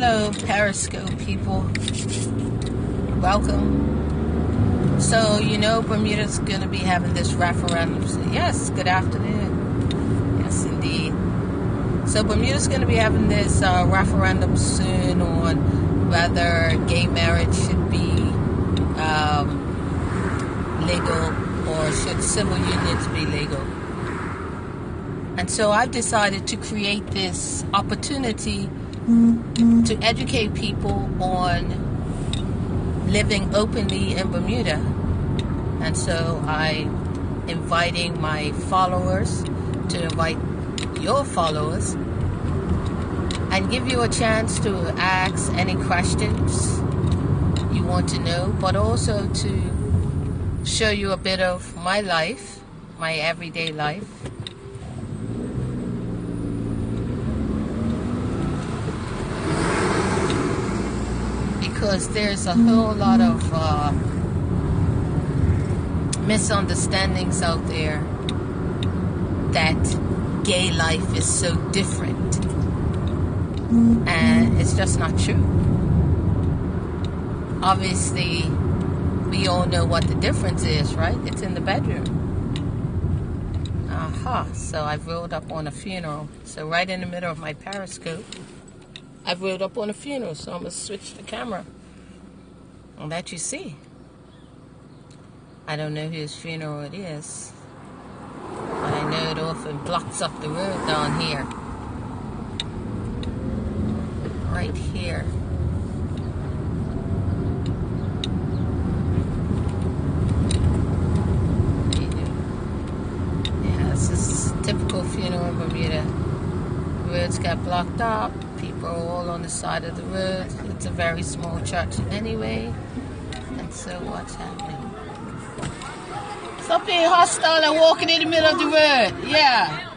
Hello, Periscope people. Welcome. So, Bermuda's going to be having this referendum. Yes, good afternoon. Yes, indeed. So, Bermuda's going to be having this referendum soon on whether gay marriage should be legal or should civil unions be legal. And so I've decided to create this opportunity to educate people on living openly in Bermuda. And so I'm inviting my followers to invite your followers and give you a chance to ask any questions you want to know, but also to show you a bit of my life, my everyday life. Because there's a whole lot of misunderstandings out there that gay life is so different, and it's just not true. Obviously, we all know what the difference is, right? It's in the bedroom. So I've rolled up on a funeral. So right in the middle of my Periscope, I've rolled up on a funeral, so I'm going to switch the camera and let you see. I don't know whose funeral it is, but I know it often blocks up the road down here. Right here. Yeah, this is a typical funeral in Bermuda. Roads got blocked up. People are all on the side of the road. It's a very small church anyway. And so what's happening? Stop being hostile and walking in the middle of the road. Yeah.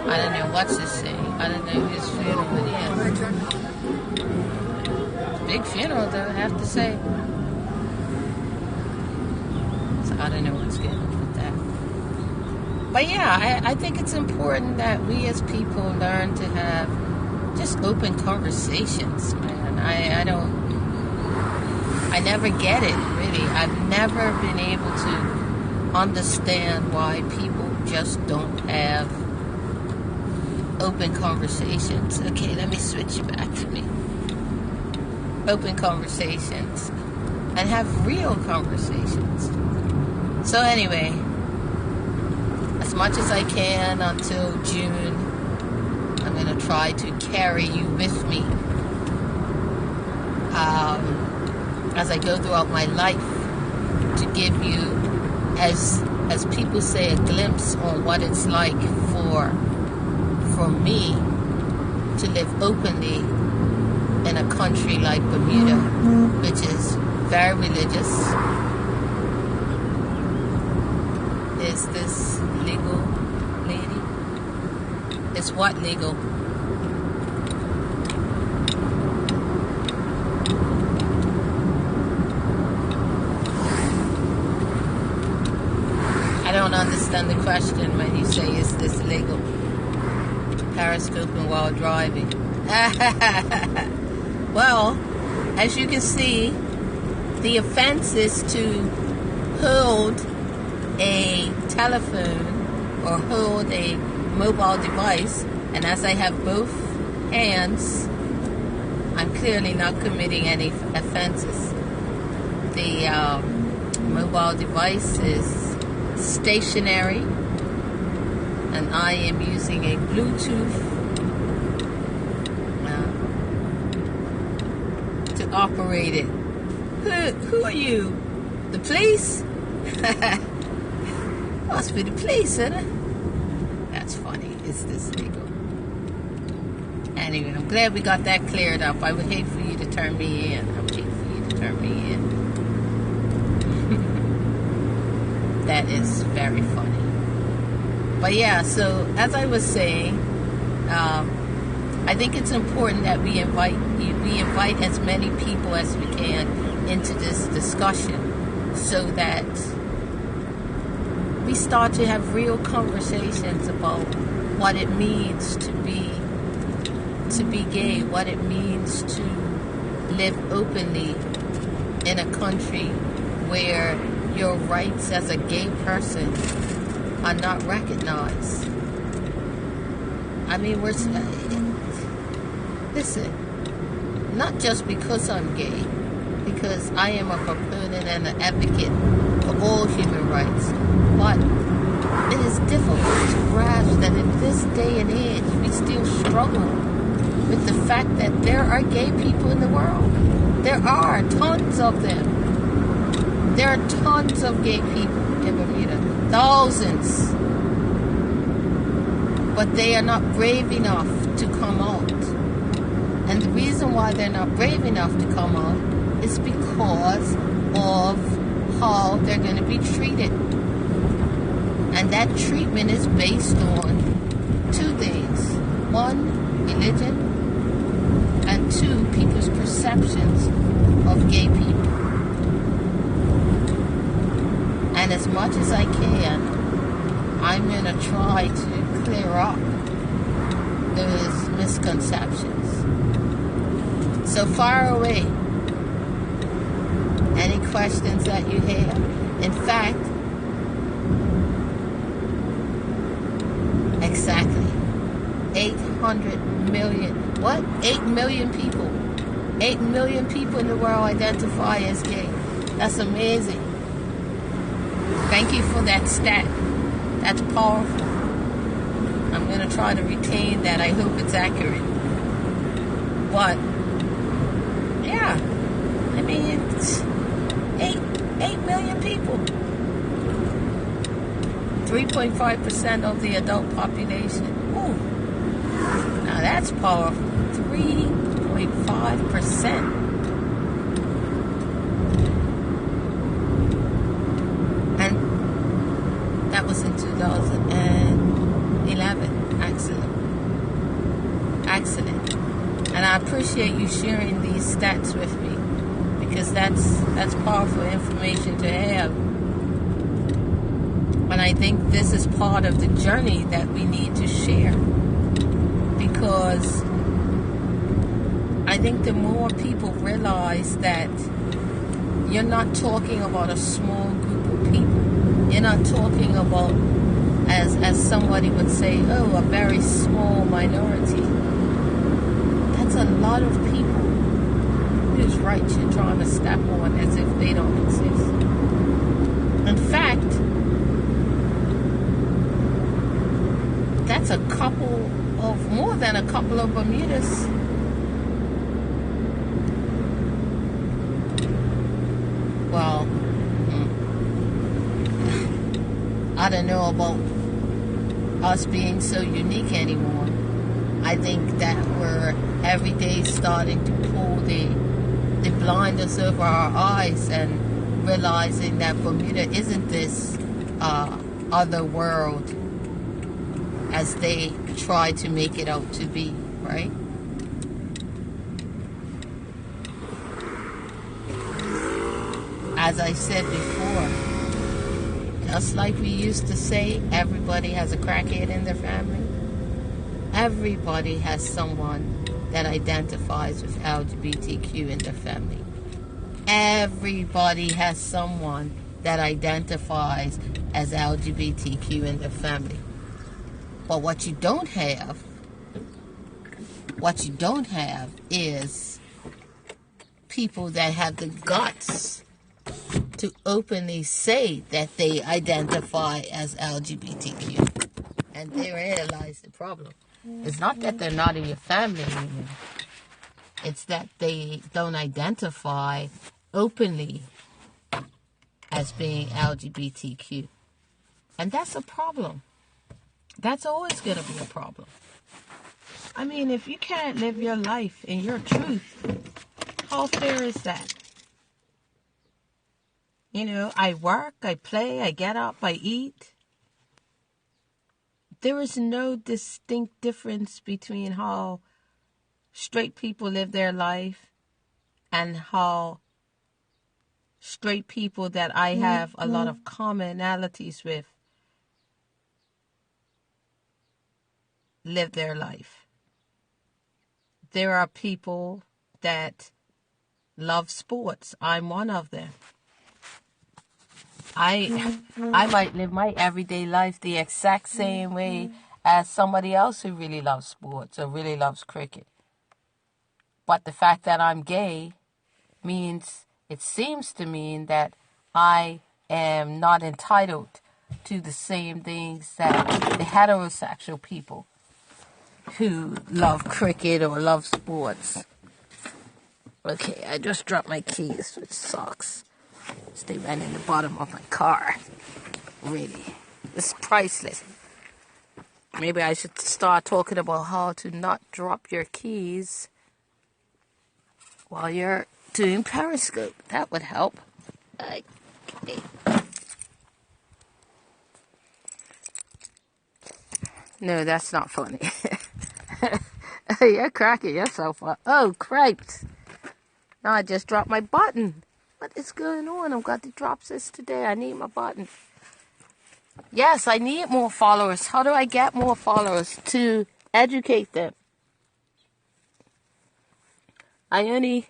I don't know what's this saying. I don't know whose funeral it is. Big funeral though, I have to say. I don't know what's going on with that. But yeah, I think it's important that we as people learn to have just open conversations, man. I never get it, really. I've never been able to understand why people just don't have open conversations. Okay, let me switch back to me. Open conversations and have real conversations. So anyway, as much as I can until June, I'm going to try to carry you with me as I go throughout my life to give you, as people say, a glimpse on what it's like for me to live openly in a country like Bermuda, which is very religious. Is this legal, lady? Is what legal? I don't understand the question when you say, is this legal? Periscoping while driving. Well, as you can see, the offense is to hold a telephone or hold a mobile device, and as I have both hands, I'm clearly not committing any offenses. The mobile device is stationary, and I am using a Bluetooth to operate it. Who are you? The police? Must be the police, isn't it? That's funny. Is this legal? Anyway, I'm glad we got that cleared up. I would hate for you to turn me in. I would hate for you to turn me in. That is very funny. But yeah, so as I was saying, I think it's important that we invite as many people as we can into this discussion so that we start to have real conversations about what it means to be gay, what it means to live openly in a country where your rights as a gay person are not recognized. I mean, listen, not just because I'm gay, because I am a proponent and an advocate for all human rights, but it is difficult to grasp that in this day and age we still struggle with the fact that there are gay people in the world. There are tons of them. There are tons of gay people in Bermuda. Thousands. But they are not brave enough to come out. And the reason why they're not brave enough to come out is because of how they're going to be treated. And that treatment is based on two things. One, religion, and two, people's perceptions of gay people. And as much as I can, I'm going to try to clear up those misconceptions. So fire away any questions that you have. In fact, exactly 800 million, what? 8 million people. 8 million people in the world identify as gay. That's amazing. Thank you for that stat. That's powerful. I'm going to try to retain that. I hope it's accurate. But, yeah. I mean, it's 8 million people. 3.5% of the adult population. Ooh. Now that's powerful. 3.5%. And that was in 2011. Excellent. And I appreciate you sharing these stats with me, because that's powerful information to have. And I think this is part of the journey that we need to share, because I think the more people realize that you're not talking about a small group of people, you're not talking about, as somebody would say, oh, a very small minority. That's a lot of people whose rights you're trying to step on as if they don't exist. In fact, that's more than a couple of Bermudas. Well, I don't know about us being so unique anymore. I think that we're every day starting to pull the blinders over our eyes and realizing that Bermuda isn't this other world as they try to make it out to be, right? As I said before, just like we used to say, everybody has a crackhead in their family. Everybody has someone that identifies with LGBTQ in their family. Everybody has someone that identifies as LGBTQ in their family. But what you don't have is people that have the guts to openly say that they identify as LGBTQ. And therein lies the problem. It's not that they're not in your family anymore. It's that they don't identify openly as being LGBTQ. And that's a problem. That's always going to be a problem. I mean, if you can't live your life in your truth, how fair is that? You know, I work, I play, I get up, I eat. There is no distinct difference between how straight people live their life and how straight people that I have a lot of commonalities with live their life. There are people that love sports. I'm one of them. I might live my everyday life the exact same way as somebody else who really loves sports or really loves cricket. But the fact that I'm gay means, it seems to mean that I am not entitled to the same things that the heterosexual people who love cricket or love sports. Okay, I just dropped my keys, which sucks. They ran in the bottom of my car. Really. It's priceless. Maybe I should start talking about how to not drop your keys while you're doing Periscope. That would help. Okay. No, that's not funny. You're cracking yourself up. Oh, cripes. Now I just dropped my button. What is going on? I've got to drop this today. I need my button. Yes, I need more followers. How do I get more followers? To educate them. I only...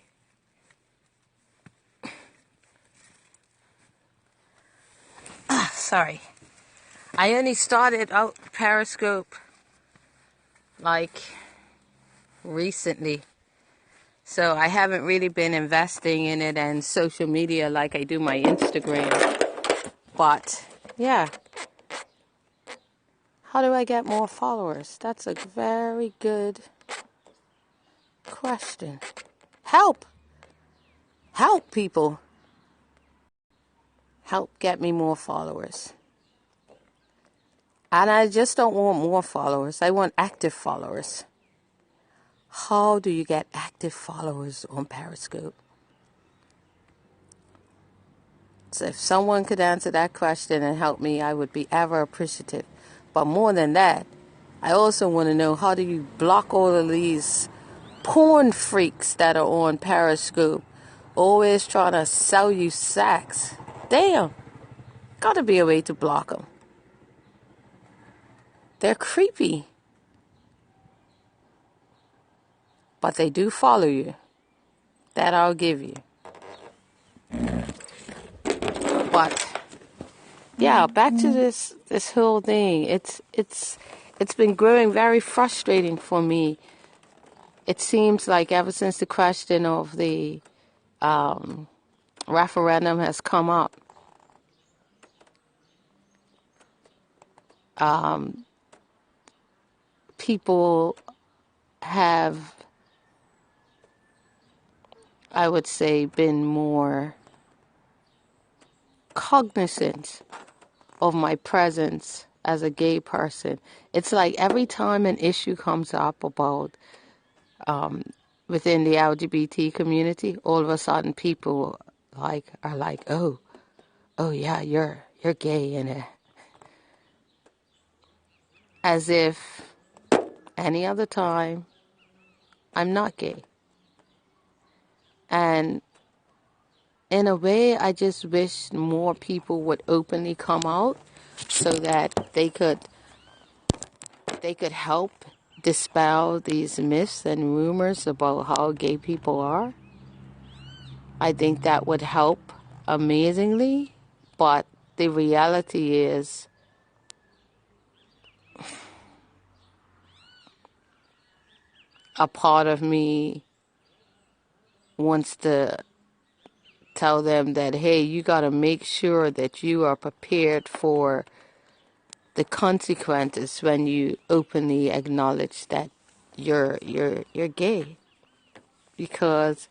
sorry. I only started out Periscope like recently. So I haven't really been investing in it and social media like I do my Instagram. But yeah. How do I get more followers? That's a very good question. Help! Help, people. Help get me more followers. And I just don't want more followers. I want active followers. How do you get active followers on Periscope? So if someone could answer that question and help me, I would be ever appreciative. But more than that, I also want to know, how do you block all of these porn freaks that are on Periscope, always trying to sell you sex? Damn, gotta be a way to block them. They're creepy, but they do follow you. That I'll give you. But yeah, back to this whole thing. It's been growing very frustrating for me. It seems like ever since the question of the referendum has come up, people have, I would say, been more cognizant of my presence as a gay person. It's like every time an issue comes up about within the LGBT community, all of a sudden people are like, oh yeah, you're gay, and as if any other time I'm not gay. And in a way, I just wish more people would openly come out so that they could help dispel these myths and rumors about how gay people are. I think that would help amazingly, but the reality is a part of me wants to tell them that, hey, you got to make sure that you are prepared for the consequences when you openly acknowledge that you're gay, because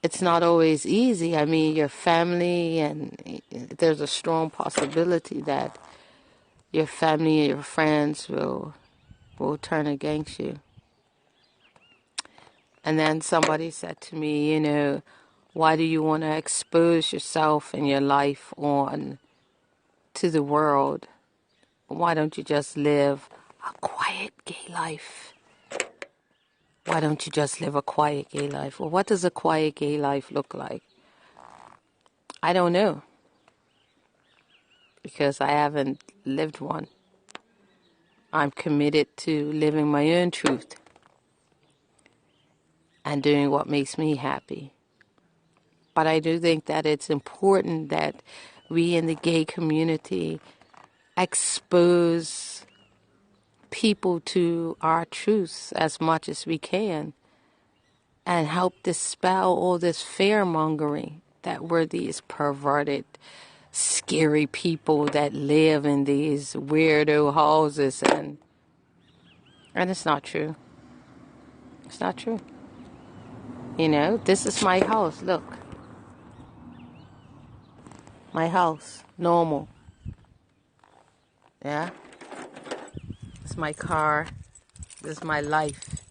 it's not always easy. I mean, your family, and there's a strong possibility that your family and your friends will turn against you. And then somebody said to me, why do you want to expose yourself and your life on to the world? Why don't you just live a quiet gay life? Why don't you just live a quiet gay life? Well, what does a quiet gay life look like? I don't know, because I haven't lived one. I'm committed to living my own truth and doing what makes me happy. But I do think that it's important that we in the gay community expose people to our truths as much as we can and help dispel all this fear-mongering that we're these perverted, scary people that live in these weirdo houses, and it's not true. It's not true. You know, this is my house. Look. My house. Normal. Yeah? It's my car. This is my life.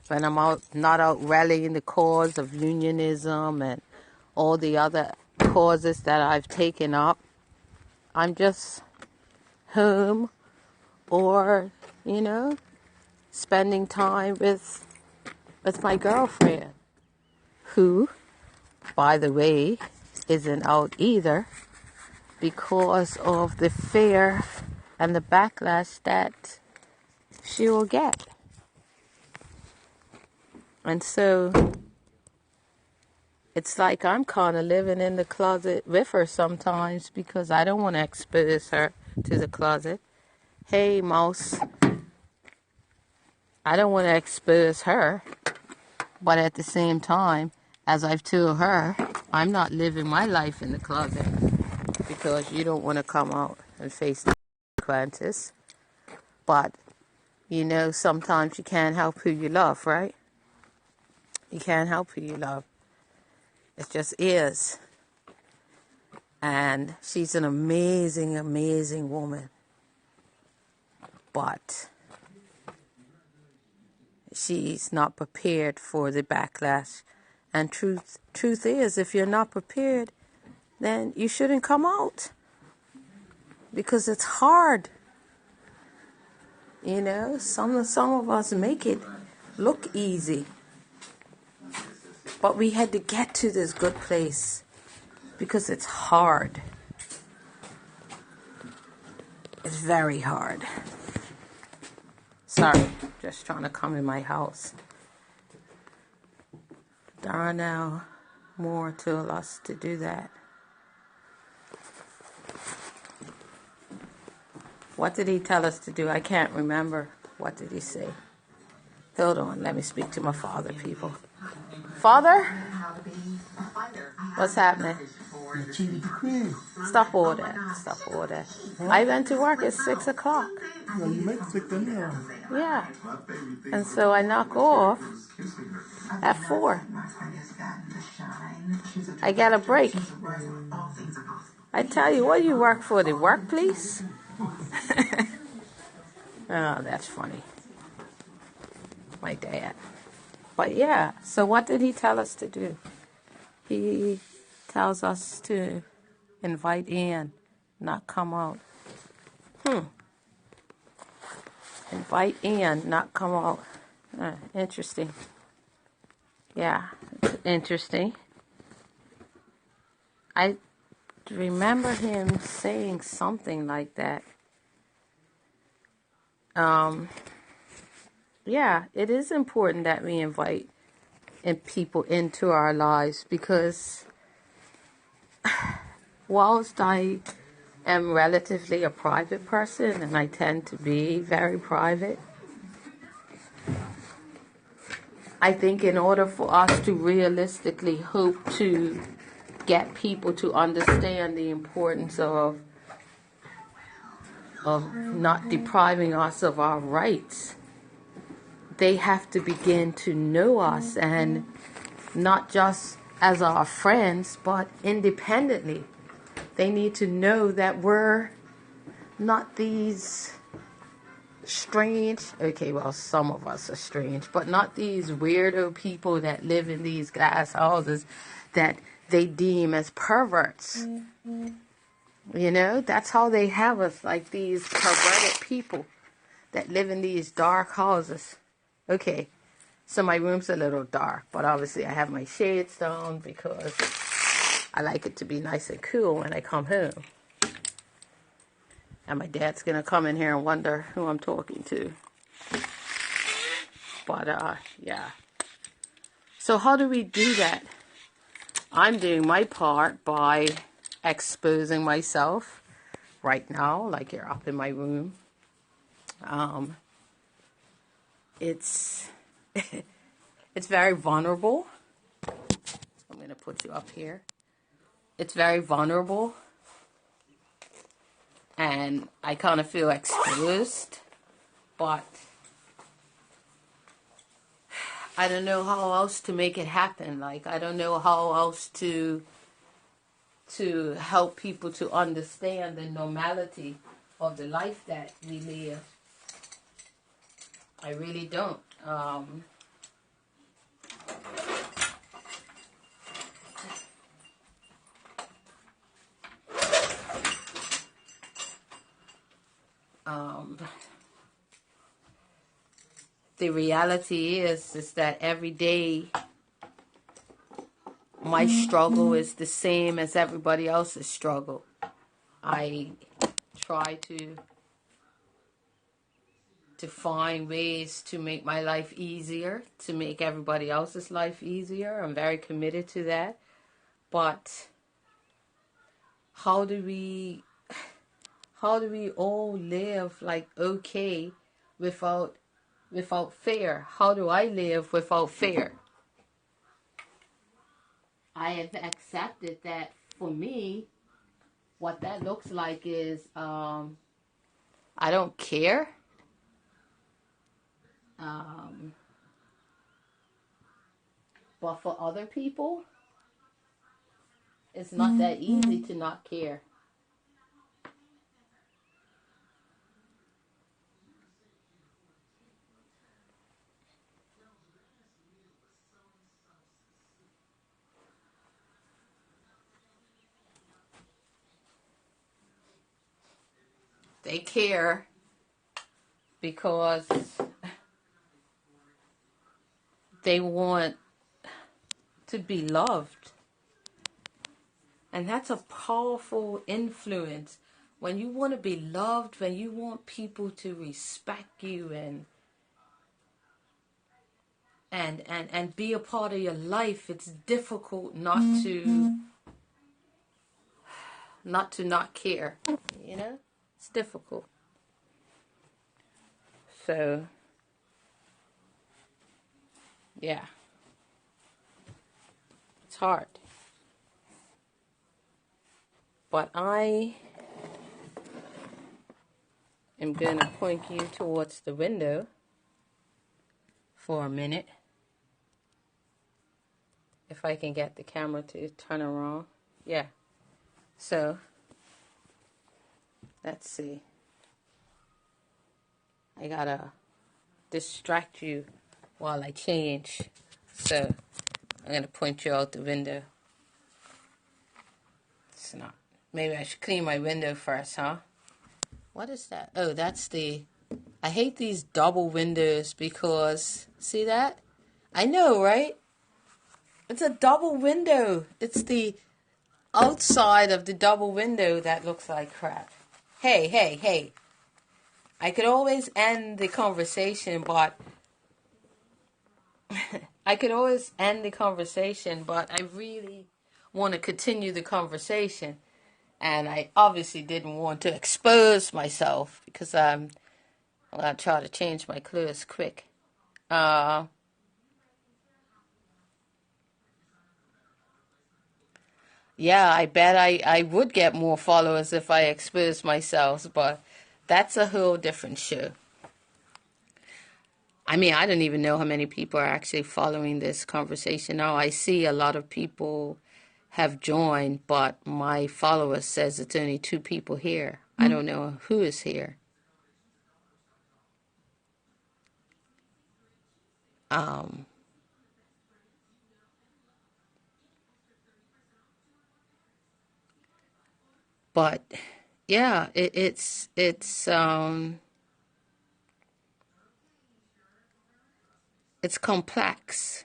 When I'm not out rallying the cause of unionism and all the other causes that I've taken up, I'm just home or, spending time with my girlfriend, who, by the way, isn't out either because of the fear and the backlash that she will get. And so it's like I'm kind of living in the closet with her sometimes because I don't want to expose her to the closet. Hey, mouse. I don't want to expose her. But at the same time, as I've told her, I'm not living my life in the closet because you don't want to come out and face the consequences. But, sometimes you can't help who you love, right? You can't help who you love. It just is. And she's an amazing, amazing woman. But she's not prepared for the backlash. And truth is, if you're not prepared, then you shouldn't come out. Because it's hard. Some of us make it look easy. But we had to get to this good place because it's hard. It's very hard. Sorry, just trying to come in my house. Darnell Moore told us to do that. What did he tell us to do? I can't remember. What did he say? Hold on, let me speak to my father, people. Father? What's happening? Stop all that. Stop all that. I went to work at 6 o'clock. No, you make 6 anyhow. Yeah. And so I knock off at 4. I got a break. I tell you, what do you work for? The work, please? Oh, that's funny. My dad. But yeah, so what did he tell us to do? He tells us to invite in, not come out. Invite in, not come out. Interesting. Yeah, interesting. I remember him saying something like that. Yeah, it is important that we invite people into our lives because whilst I am relatively a private person and I tend to be very private, I think in order for us to realistically hope to get people to understand the importance of not depriving us of our rights, they have to begin to know us, and not just as our friends, but independently. They need to know that we're not these strange, okay, well, some of us are strange, but not these weirdo people that live in these glass houses that they deem as perverts. That's how they have us, like these perverted people that live in these dark houses. Okay, so my room's a little dark, but obviously I have my shades down because I like it to be nice and cool when I come home. And my dad's going to come in here and wonder who I'm talking to. But, yeah. So how do we do that? I'm doing my part by exposing myself right now, like you're up in my room. It's it's very vulnerable. I'm going to put you up here. It's very vulnerable. And I kind of feel exposed. But I don't know how else to make it happen. Like, I don't know how else to help people to understand the normality of the life that we live. I really don't. The reality is that every day my struggle is the same as everybody else's struggle. I try to find ways to make my life easier, to make everybody else's life easier. I'm very committed to that. But how do we all live like okay without fear? How do I live without fear? I have accepted that for me, what that looks like is I don't care. But for other people, it's not that easy to not care. They care because they want to be loved. And that's a powerful influence. When you want to be loved, when you want people to respect you and be a part of your life, it's difficult not to not care. You know? It's difficult. So, yeah. It's hard. But I am going to point you towards the window for a minute. If I can get the camera to turn around. Yeah. So, let's see. I gotta distract you while I change. So, I'm gonna point you out the window. It's not. Maybe I should clean my window first, huh? What is that? Oh, that's the... I hate these double windows because... See that? I know, right? It's a double window. It's the outside of the double window that looks like crap. Hey, hey, hey. I could always end the conversation, but... I really want to continue the conversation. And I obviously didn't want to expose myself because I'm going to try to change my clothes quick. Yeah, I bet I would get more followers if I exposed myself, but that's a whole different show. I mean, I don't even know how many people are actually following this conversation now. I see a lot of people have joined, but my follower says it's only 2 people here. I don't know who is here. But yeah, it's complex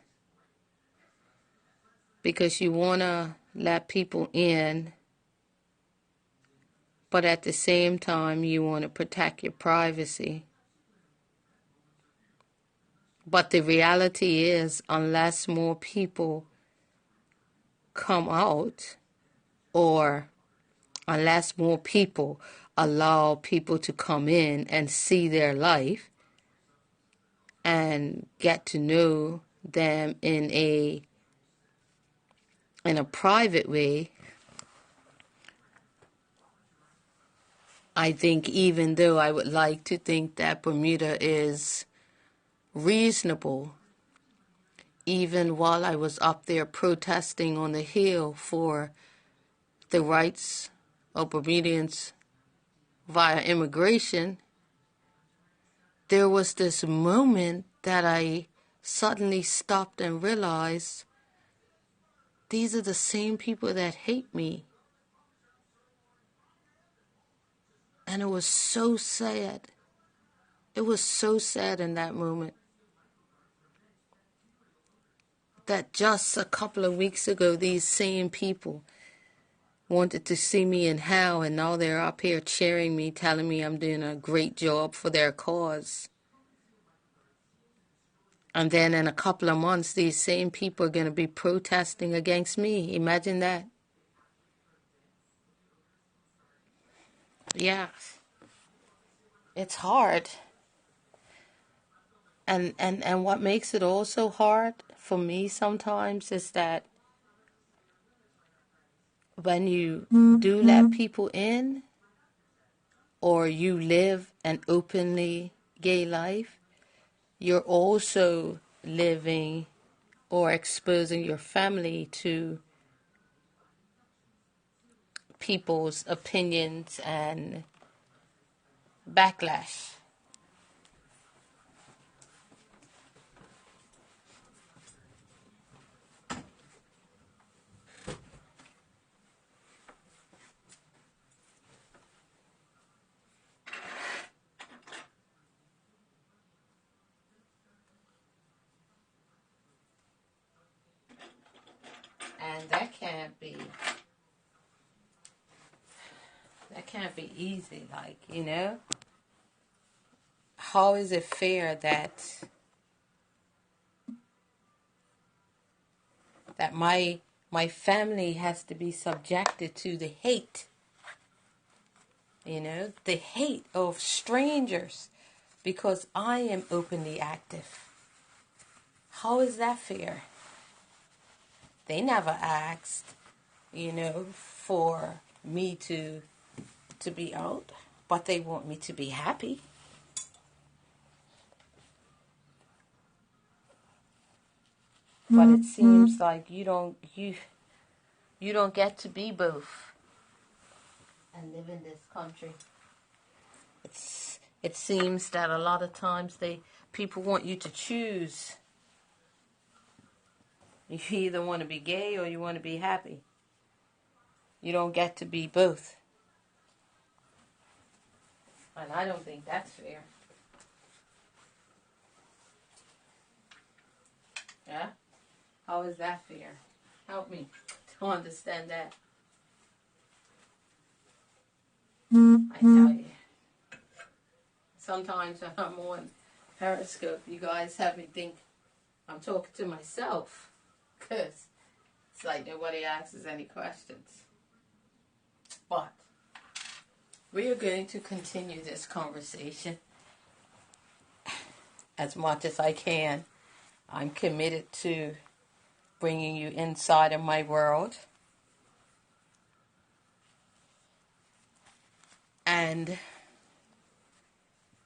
because you want to let people in, But at the same time, you want to protect your privacy. But the reality is, unless more people come out, or unless more people allow people to come in and see their life and get to know them in a private way, I think, even though I would like to think that Bermuda is reasonable, even while I was up there protesting on the Hill for the rights of Bermudians via immigration, there was this moment that I suddenly stopped and realized these are the same people that hate me. And it was so sad. It was so sad in that moment that just a couple of weeks ago, these same people wanted to see me in hell, and now they're up here cheering me, telling me I'm doing a great job for their cause. And then in a couple of months, these same people are going to be protesting against me. Imagine that. Yeah. It's hard. And what makes it also hard for me sometimes is that when you do let people in, or you live an openly gay life, you're also living or exposing your family to people's opinions and backlash. And that can't be easy, like, you know? How is it fair that my family has to be subjected to the hate, you know, the hate of strangers because I am openly active? How is that fair? They never asked, you know, for me to be out, but they want me to be happy. But it seems like you don't get to be both and live in this country. It seems that a lot of times people want you to choose. You either want to be gay or you want to be happy. You don't get to be both. And I don't think that's fair. Yeah? How is that fair? Help me to understand that. I tell you. Sometimes when I'm on Periscope, you guys have me think I'm talking to myself. Because it's like nobody asks any questions. But we are going to continue this conversation as much as I can. I'm committed to bringing you inside of my world. And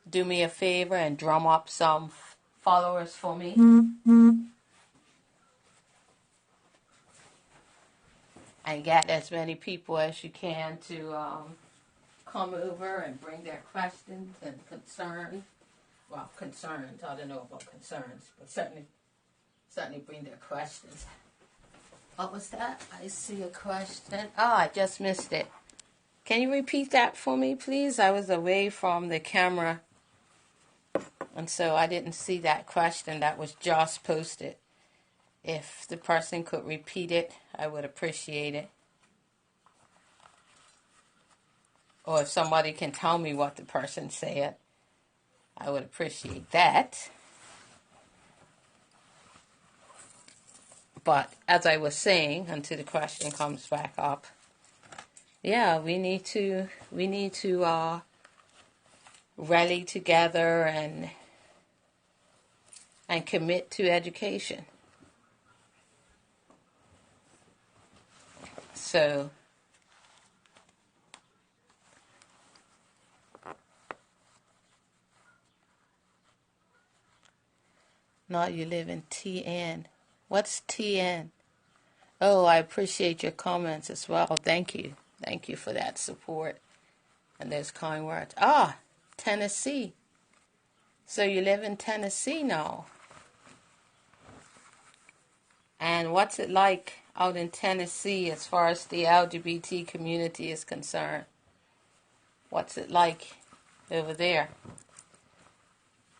do me a favor and drum up some followers for me. And get as many people as you can to come over and bring their questions and concerns. Well, concerns, I don't know about concerns, but certainly bring their questions. What was that? I see a question. I just missed it. Can you repeat that for me, please? I was away from the camera, and so I didn't see that question that was just posted. If the person could repeat it, I would appreciate it. Or if somebody can tell me what the person said, I would appreciate that. But as I was saying, until the question comes back up, yeah, we need to rally together and commit to education. So now you live in TN. What's TN? Oh, I appreciate your comments as well. Thank you. Thank you for that support and those kind words. Ah, Tennessee. So you live in Tennessee now. And what's it like out in Tennessee as far as the LGBT community is concerned? What's it like over there?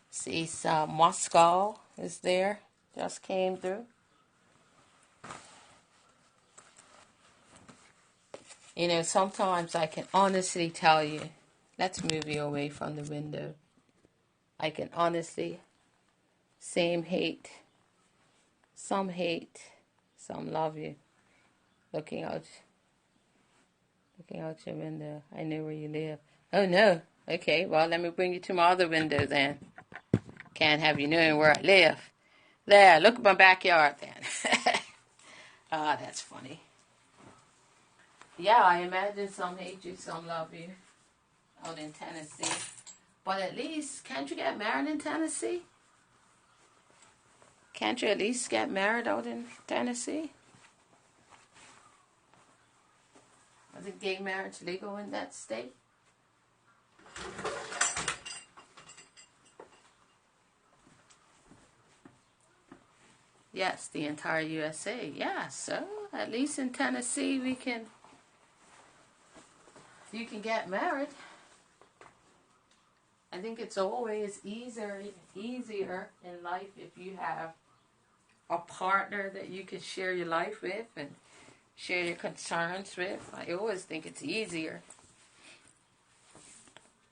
See, some Moscow is there. Just came through. You know, sometimes I can honestly tell you, let's move you away from the window. I can honestly, some hate, some love you. Looking out your window. I know where you live. Oh no. Okay, well let me bring you to my other window then. Can't have you knowing where I live. There, look at my backyard then. Ah, that's funny. Yeah, I imagine some hate you, some love you out in Tennessee. But at least, can't you get married in Tennessee? Can't you at least get married out in Tennessee? Is it gay marriage legal in that state? Yes, the entire USA. Yeah, so at least in Tennessee you can get married. I think it's always easier in life if you have a partner that you can share your life with and share your concerns with. I always think it's easier.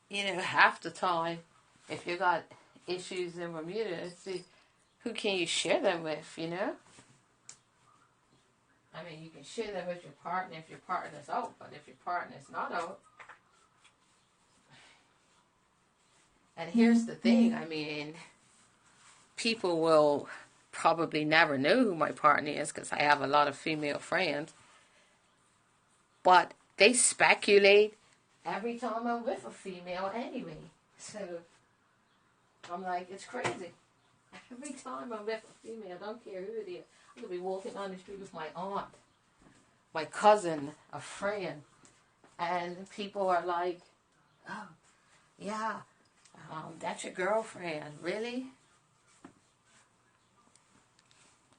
You know, half the time, if you got issues in Bermuda, see, who can you share them with, you know? I mean, you can share them with your partner if your partner's out, but if your partner's not out. And here's the thing, I mean, people will probably never know who my partner is because I have a lot of female friends. But they speculate every time I'm with a female anyway. So I'm like, it's crazy. Every time I'm with a female, I don't care who it is. I could be walking down the street with my aunt, my cousin, a friend, and people are like, oh, yeah, that's your girlfriend. Really?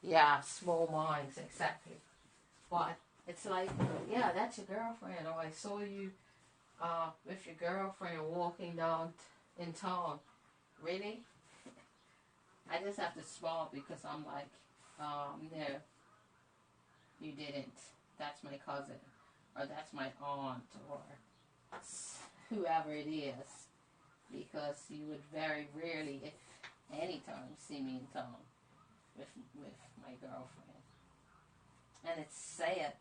Yeah, small minds, exactly. But it's like, yeah, that's your girlfriend. Or I saw you with your girlfriend walking down in town. Really? I just have to smile because I'm like, no, you didn't. That's my cousin. Or that's my aunt. Or whoever it is. Because you would very rarely, if any time, see me in town with my girlfriend. And it's sad.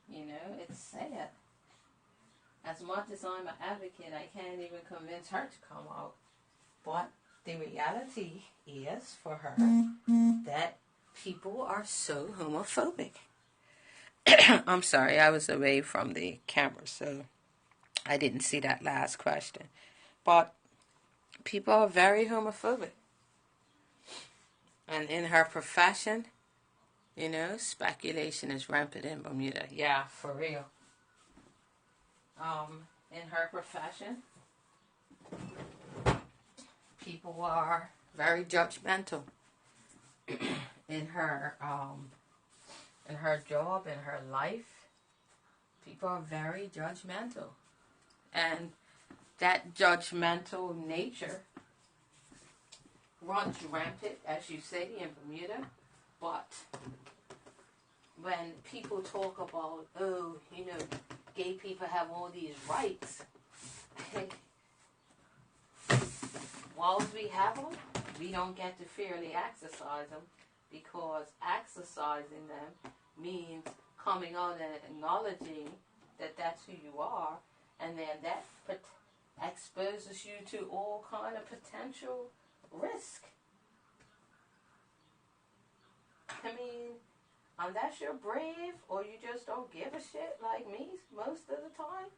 You know, it's sad. As much as I'm an advocate, I can't even convince her to come out. But the reality is for her that people are so homophobic. I'm sorry, I was away from the camera, so I didn't see that last question. But people are very homophobic. And in her profession, you know, speculation is rampant in Bermuda. Yeah, for real. In her profession, people are very judgmental. in her job, in her life, people are very judgmental. And that judgmental nature runs rampant, as you say, in Bermuda. But when people talk about, oh, you know, gay people have all these rights. Whilst we have them, we don't get to fairly exercise them, because exercising them means coming out and acknowledging that that's who you are, and then that exposes you to all kind of potential risk. I mean, unless you're brave or you just don't give a shit like me most of the time,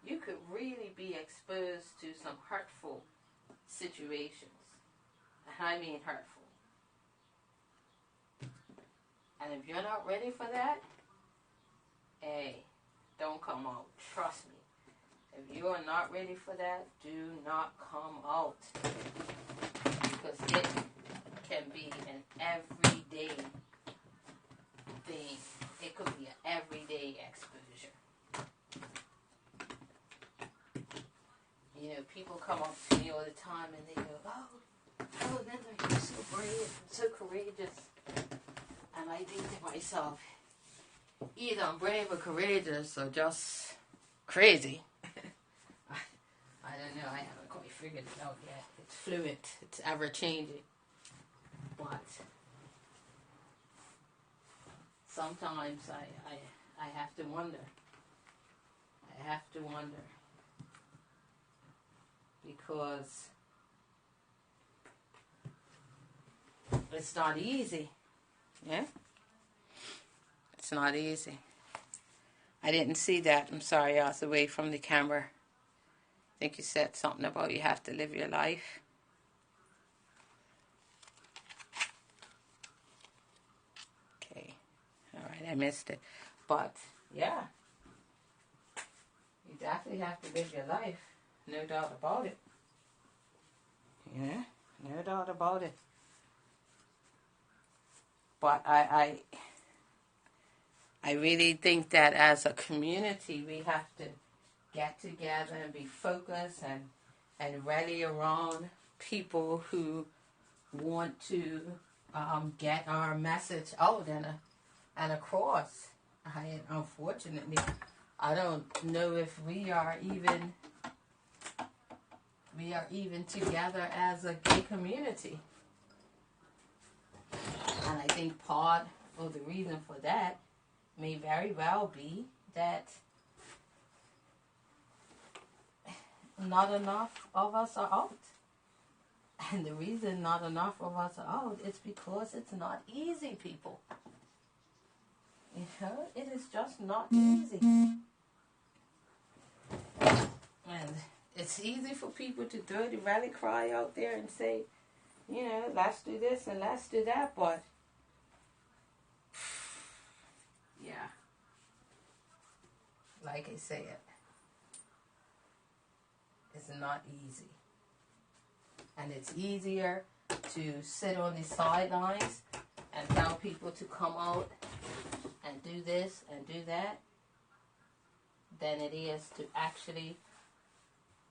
you could really be exposed to some hurtful situations. And I mean hurtful. And if you're not ready for that, hey, don't come out. Trust me. If you are not ready for that, do not come out. Because it can be an everyday thing. It could be an everyday exposure. You know, people come up to me all the time and they go, oh, Linda, you're so brave, so courageous. And I think to myself, either I'm brave or courageous or just crazy. I don't know, I haven't quite figured it out yet. It's fluid, it's ever-changing. But sometimes I have to wonder. I have to wonder. Because it's not easy. Yeah? It's not easy. I didn't see that. I'm sorry, I was away from the camera. I think you said something about you have to live your life. Okay. Alright, I missed it. But, yeah. You definitely have to live your life. No doubt about it. Yeah, no doubt about it. But I really think that as a community, we have to get together and be focused and rally around people who want to get our message out and across. Unfortunately, I don't know if we are even together as a gay community. And I think part of the reason for that may very well be that not enough of us are out. And the reason not enough of us are out is because it's not easy, people. You know, it is just not easy. And it's easy for people to throw the rally cry out there and say, you know, let's do this and let's do that, but yeah, like I said, it's not easy. And it's easier to sit on the sidelines and tell people to come out and do this and do that than it is to actually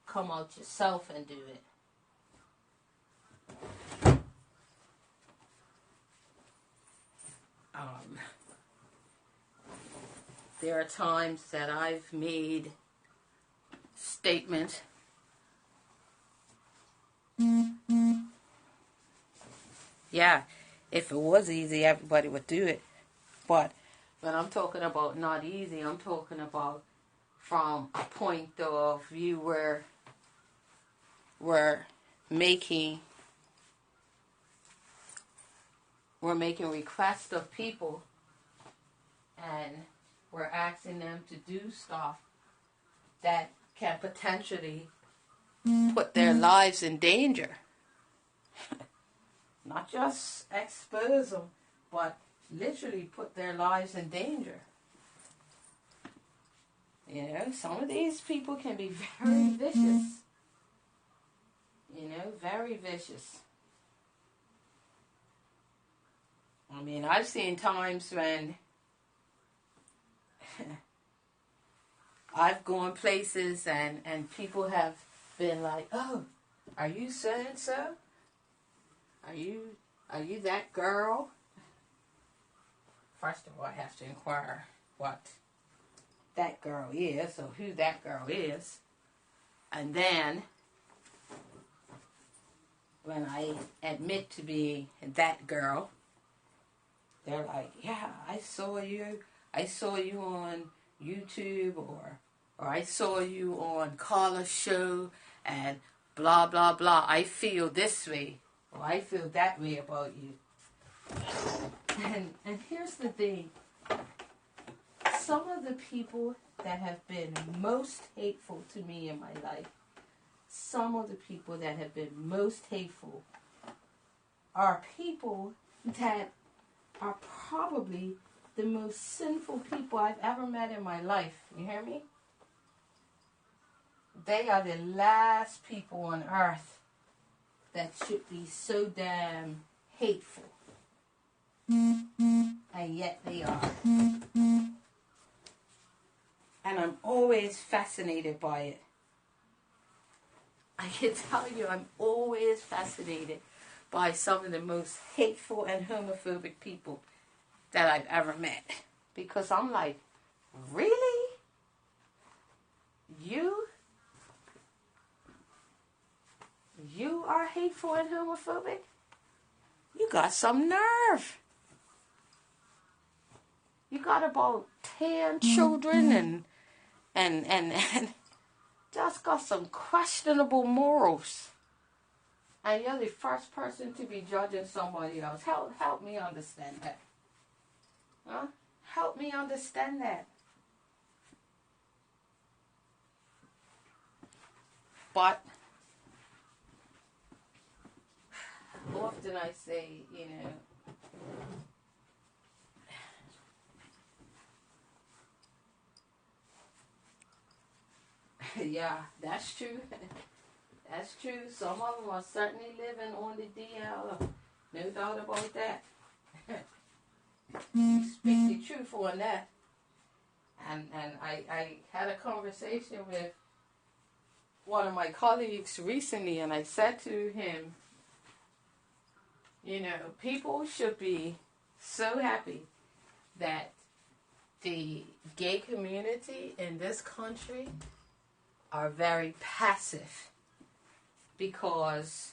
come out yourself and do it. There are times that I've made statements yeah, if it was easy, everybody would do it. But when I'm talking about not easy, I'm talking about from a point of view where we're making requests of people and we're asking them to do stuff that can potentially put their lives in danger. Not just expose them, but literally put their lives in danger. You know, some of these people can be very vicious. You know, very vicious. I mean, I've seen times when I've gone places and people have been like, oh, are you so-and-so? Are you that girl? first of all, I have to inquire what that girl is or who that girl is. And then, when I admit to being that girl, they're like, yeah, I saw you on YouTube, or I saw you on Carla's show, and blah, blah, blah. I feel this way, or I feel that way about you. And here's the thing. Some of the people that have been most hateful to me in my life, some of the people that have been most hateful are people that are probably the most sinful people I've ever met in my life. You hear me? They are the last people on earth that should be so damn hateful. And yet they are. And I'm always fascinated by it. I can tell you, I'm always fascinated by some of the most hateful and homophobic people that I've ever met. Because I'm like, really? You are hateful and homophobic? You got some nerve. You got about 10 children and just got some questionable morals. And you're the first person to be judging somebody else. Help me understand that. Huh? Help me understand that. But often I say, yeah, that's true. That's true. Some of them are certainly living on the DL. No doubt about that. You speak the truth on that. And I had a conversation with one of my colleagues recently, and I said to him, people should be so happy that the gay community in this country are very passive, because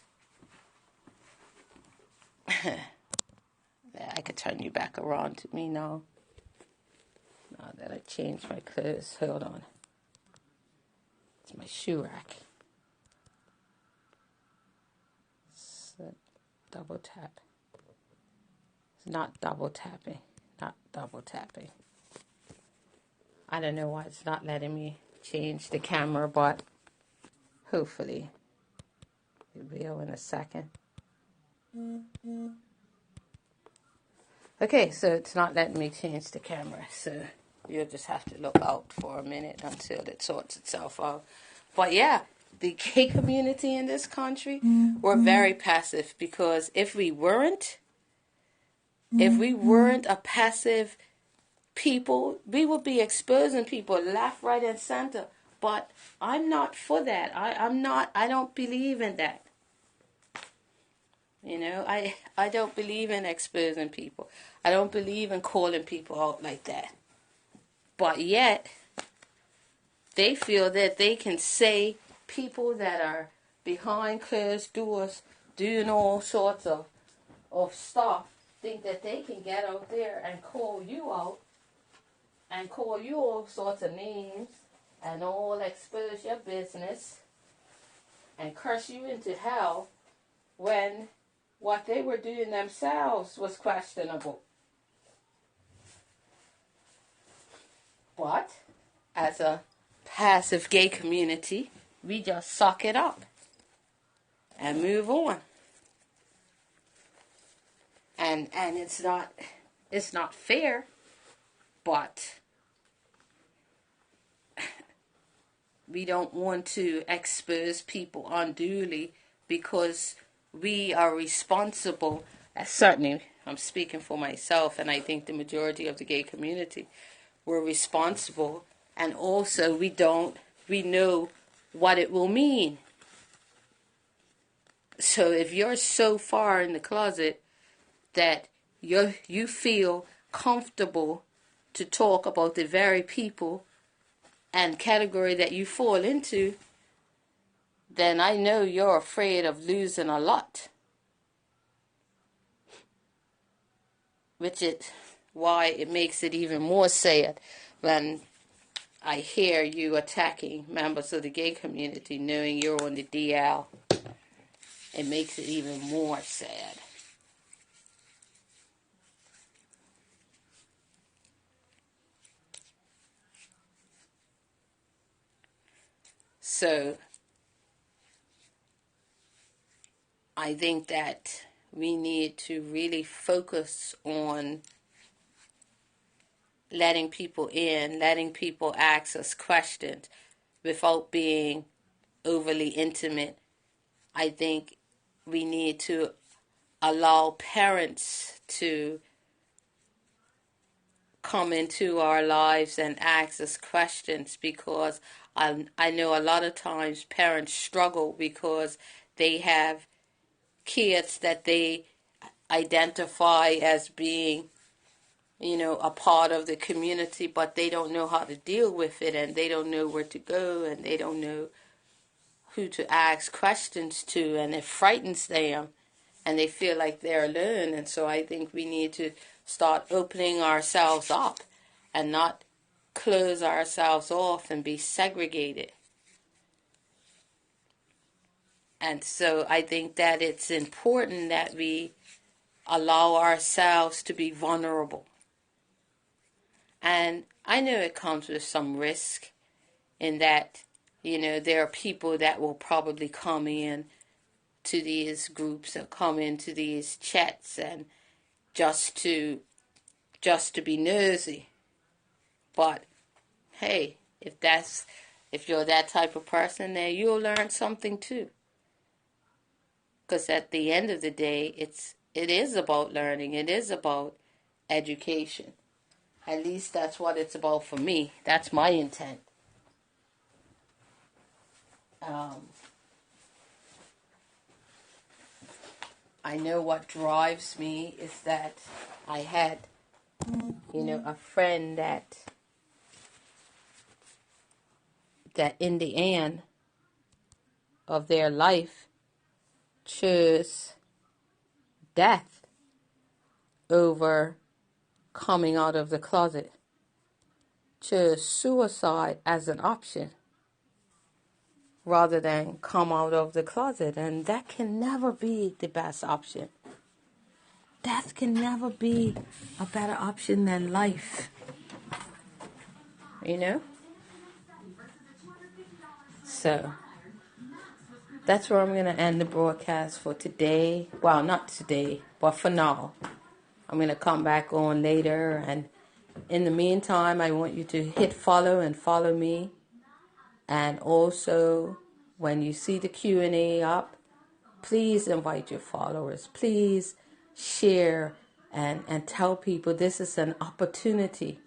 I could turn you back around to me now. Now that I changed my clothes. Hold on. It's my shoe rack. Double tap. It's not double tapping. Not double tapping. I don't know why it's not letting me change the camera, but hopefully it will in a second. Okay, so it's not letting me change the camera, so you'll just have to look out for a minute until it sorts itself out. But yeah, the gay community in this country, we're very passive, because if we weren't a passive people, we would be exposing people left, right, and center. But I'm not for that. I don't believe in that. I don't believe in exposing people. I don't believe in calling people out like that. But yet, they feel that they can say people that are behind closed doors doing all sorts of stuff, think that they can get out there and call you out and call you all sorts of names and all expose your business and curse you into hell, when what they were doing themselves was questionable. But as a passive gay community, we just suck it up and move on. And it's not fair, but we don't want to expose people unduly, because we are responsible. Certainly, I'm speaking for myself, and I think the majority of the gay community, we're responsible, and also we know what it will mean. So if you're so far in the closet that you feel comfortable to talk about the very people and category that you fall into, then I know you're afraid of losing a lot. Which is why it makes it even more sad when I hear you attacking members of the gay community knowing you're on the DL. It makes it even more sad. So, I think that we need to really focus on letting people in, letting people ask us questions without being overly intimate. I think we need to allow parents to come into our lives and ask us questions, because I know a lot of times parents struggle because they have kids that they identify as being, a part of the community, but they don't know how to deal with it, and they don't know where to go, and they don't know who to ask questions to, and it frightens them, and they feel like they're alone. And so I think we need to start opening ourselves up and not close ourselves off and be segregated. And so I think that it's important that we allow ourselves to be vulnerable. And I know it comes with some risk in that, there are people that will probably come in to these groups or come into these chats and just to be nosy. But hey, if you're that type of person, then you'll learn something too. Because at the end of the day, it is about learning. It is about education. At least that's what it's about for me. That's my intent. I know what drives me is that I had, a friend that in the end of their life chose death over coming out of the closet, chose suicide as an option rather than come out of the closet. And that can never be the best option. Death can never be a better option than life. So that's where I'm going to end the broadcast for today. Well, not today, but for now. I'm going to come back on later. And in the meantime, I want you to hit follow and follow me. And also, when you see the Q&A up, please invite your followers. Please share and tell people this is an opportunity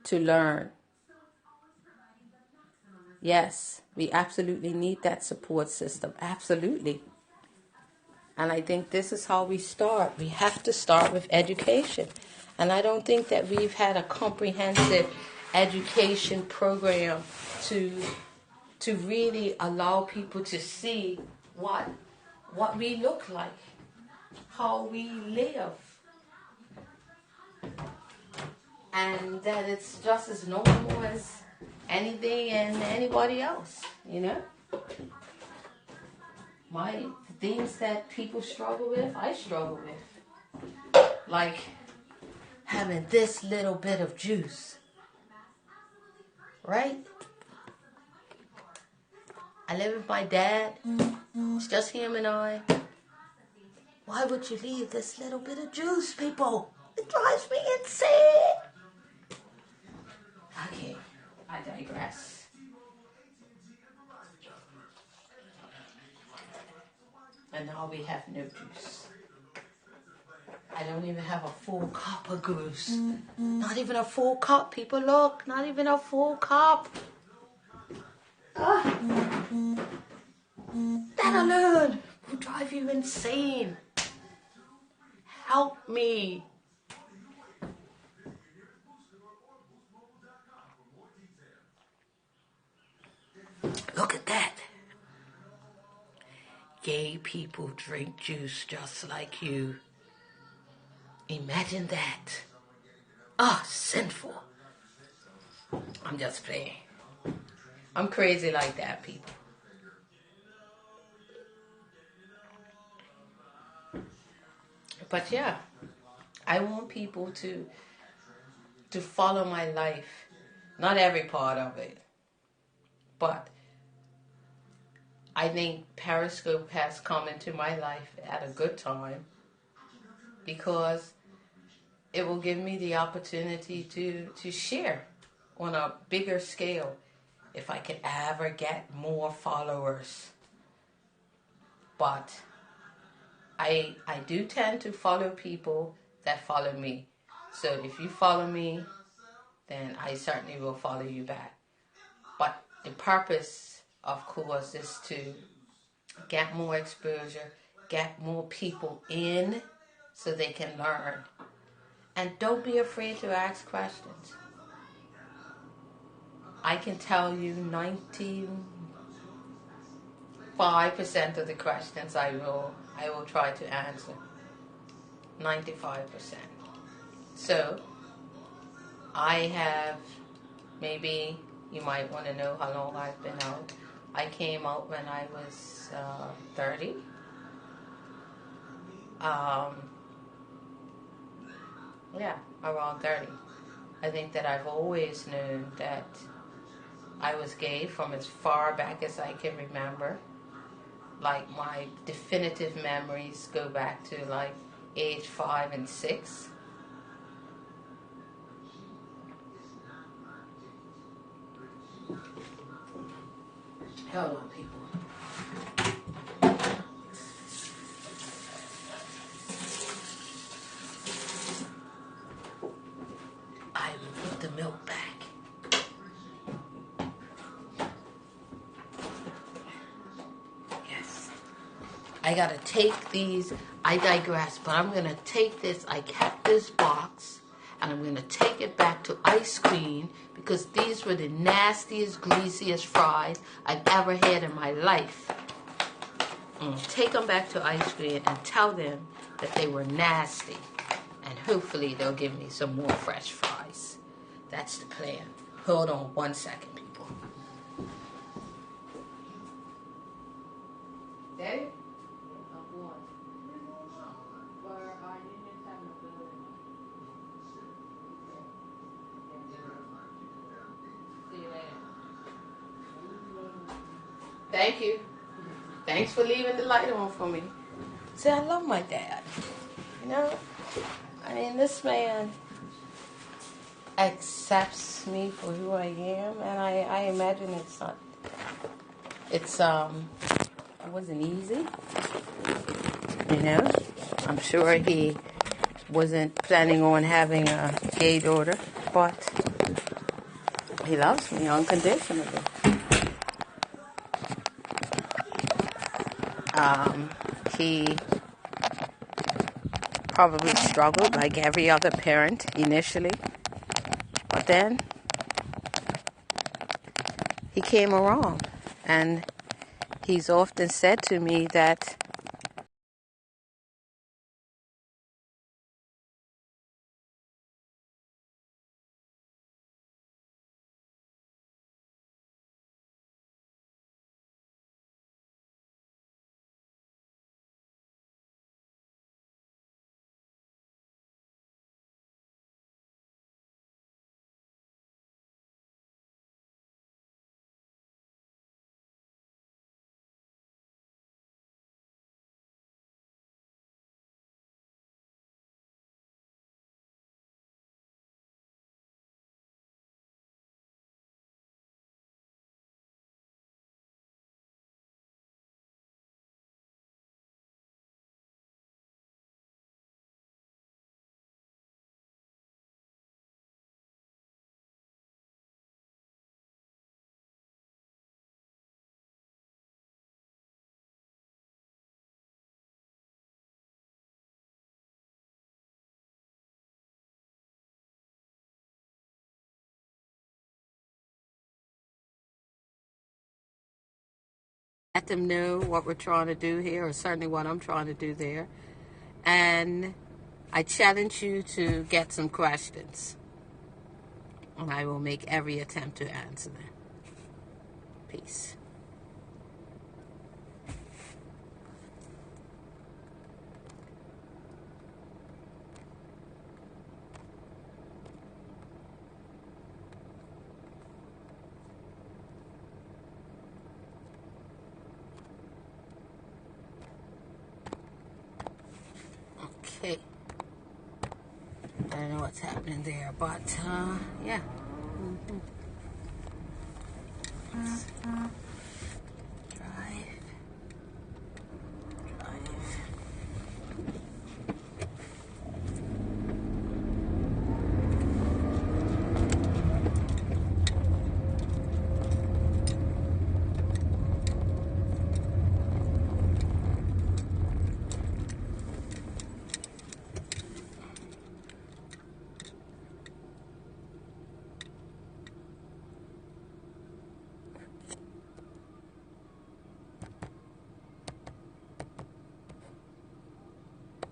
to learn. Yes, we absolutely need that support system. Absolutely. And I think this is how we start. We have to start with education. And I don't think that we've had a comprehensive education program to really allow people to see what we look like, how we live. And that it's just as normal as anything and anybody else, The things that people struggle with, I struggle with. Like having this little bit of juice, right? I live with my dad. It's just him and I. Why would you leave this little bit of juice, people? It drives me insane. Okay, I digress. And now we have no juice. I don't even have a full cup of juice. Not even a full cup, people, look. Not even a full cup. That alone will drive you insane. Help me. Look at that. Gay people drink juice just like you. Imagine that. Ah, sinful. I'm just playing. I'm crazy like that, people. But yeah, I want people to follow my life. Not every part of it. But I think Periscope has come into my life at a good time because it will give me the opportunity to share on a bigger scale if I could ever get more followers. But I do tend to follow people that follow me. So if you follow me, then I certainly will follow you back. But the purpose, of course, is to get more exposure, get more people in so they can learn. And don't be afraid to ask questions. I can tell you 95% of the questions I will try to answer. 95%. So I have, maybe you might want to know how long I've been out. I came out when I was 30. Yeah, around 30. I think that I've always known that I was gay from as far back as I can remember. Like my definitive memories go back to like age 5 and 6. Hold on, people. I will put the milk back. Yes. I gotta take these. I digress, but I'm gonna take this. I kept this box, and I'm gonna take it back to Ice Queen because these were the nastiest, greasiest fries I've ever had in my life. Take them back to Ice Cream and tell them that they were nasty. And hopefully they'll give me some more fresh fries. That's the plan. Hold on 1 second, people. Daddy? See you later. Thank you. Thanks for leaving the light on for me. See, I love my dad. You know? I mean, this man accepts me for who I am, and I imagine it wasn't easy. You know? I'm sure he wasn't planning on having a gay daughter, but he loves me unconditionally. He probably struggled like every other parent initially, but then he came around, and he's often said to me that let them know what we're trying to do here, or certainly what I'm trying to do there. And I challenge you to get some questions, and I will make every attempt to answer them. Peace. Okay. I don't know what's happening there, but yeah.